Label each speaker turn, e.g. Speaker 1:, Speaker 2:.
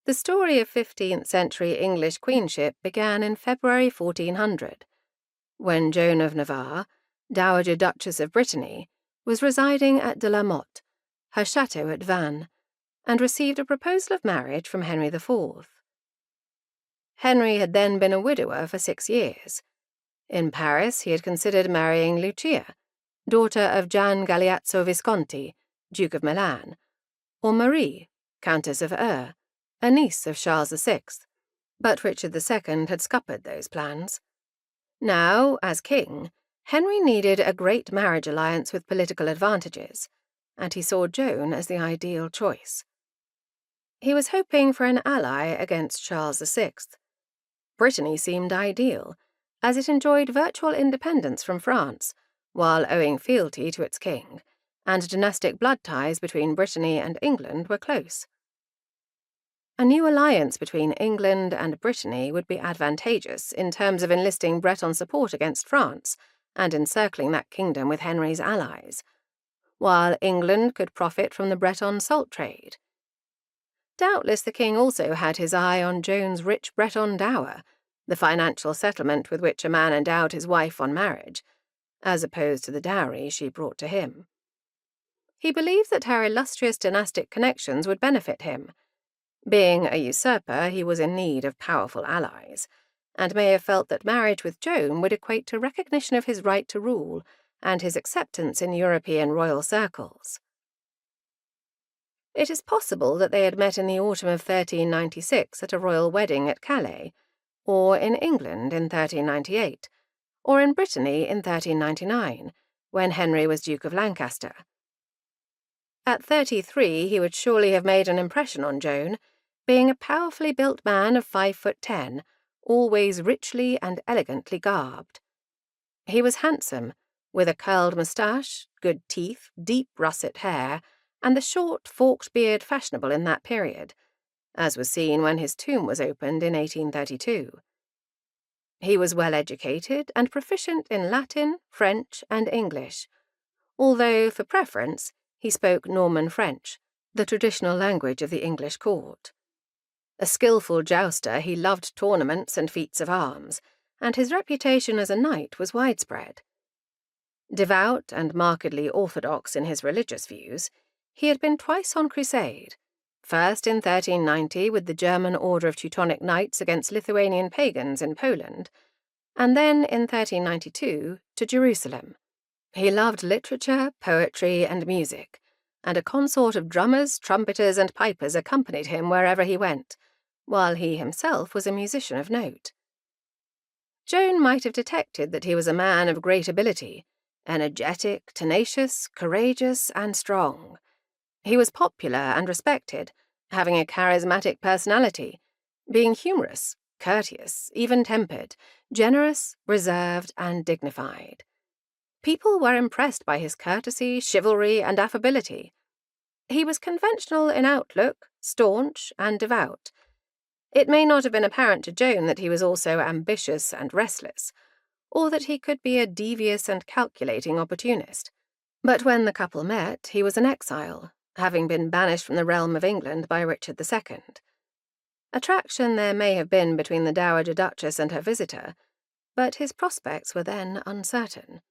Speaker 1: The story of 15th-century English queenship began in February 1400, when Joan of Navarre, Dowager Duchess of Brittany, was residing at de la Motte, her chateau at Vannes, and received a proposal of marriage from Henry IV. Henry had then been a widower for 6 years. In Paris he had considered marrying Lucia, daughter of Gian Galeazzo Visconti, Duke of Milan, or Marie, Countess of Ur, a niece of Charles VI, but Richard II had scuppered those plans. Now, as king, Henry needed a great marriage alliance with political advantages, and he saw Joan as the ideal choice. He was hoping for an ally against Charles VI. Brittany seemed ideal, as it enjoyed virtual independence from France, while owing fealty to its king, and dynastic blood ties between Brittany and England were close. A new alliance between England and Brittany would be advantageous in terms of enlisting Breton support against France and encircling that kingdom with Henry's allies, while England could profit from the Breton salt trade. Doubtless the king also had his eye on Joan's rich Breton dower, the financial settlement with which a man endowed his wife on marriage, as opposed to the dowry she brought to him. He believed that her illustrious dynastic connections would benefit him. Being a usurper, he was in need of powerful allies, and may have felt that marriage with Joan would equate to recognition of his right to rule and his acceptance in European royal circles. It is possible that they had met in the autumn of 1396 at a royal wedding at Calais, or in England in 1398, or in Brittany in 1399, when Henry was Duke of Lancaster. At 33, he would surely have made an impression on Joan, being a powerfully built man of 5'10", always richly and elegantly garbed. He was handsome, with a curled moustache, good teeth, deep russet hair, and the short, forked beard fashionable in that period, as was seen when his tomb was opened in 1832. He was well educated and proficient in Latin, French, and English, although, for preference, he spoke Norman French, the traditional language of the English court. A skilful jouster, he loved tournaments and feats of arms, and his reputation as a knight was widespread. Devout and markedly orthodox in his religious views, he had been twice on crusade, first in 1390 with the German Order of Teutonic Knights against Lithuanian pagans in Poland, and then in 1392 to Jerusalem. He loved literature, poetry, and music, and a consort of drummers, trumpeters, and pipers accompanied him wherever he went, while he himself was a musician of note. Joan might have detected that he was a man of great ability, energetic, tenacious, courageous, and strong. He was popular and respected, having a charismatic personality, being humorous, courteous, even-tempered, generous, reserved, and dignified. People were impressed by his courtesy, chivalry, and affability. He was conventional in outlook, staunch, and devout. It may not have been apparent to Joan that he was also ambitious and restless, or that he could be a devious and calculating opportunist. But when the couple met, he was an exile, having been banished from the realm of England by Richard II. Attraction there may have been between the Dowager Duchess and her visitor, but his prospects were then uncertain.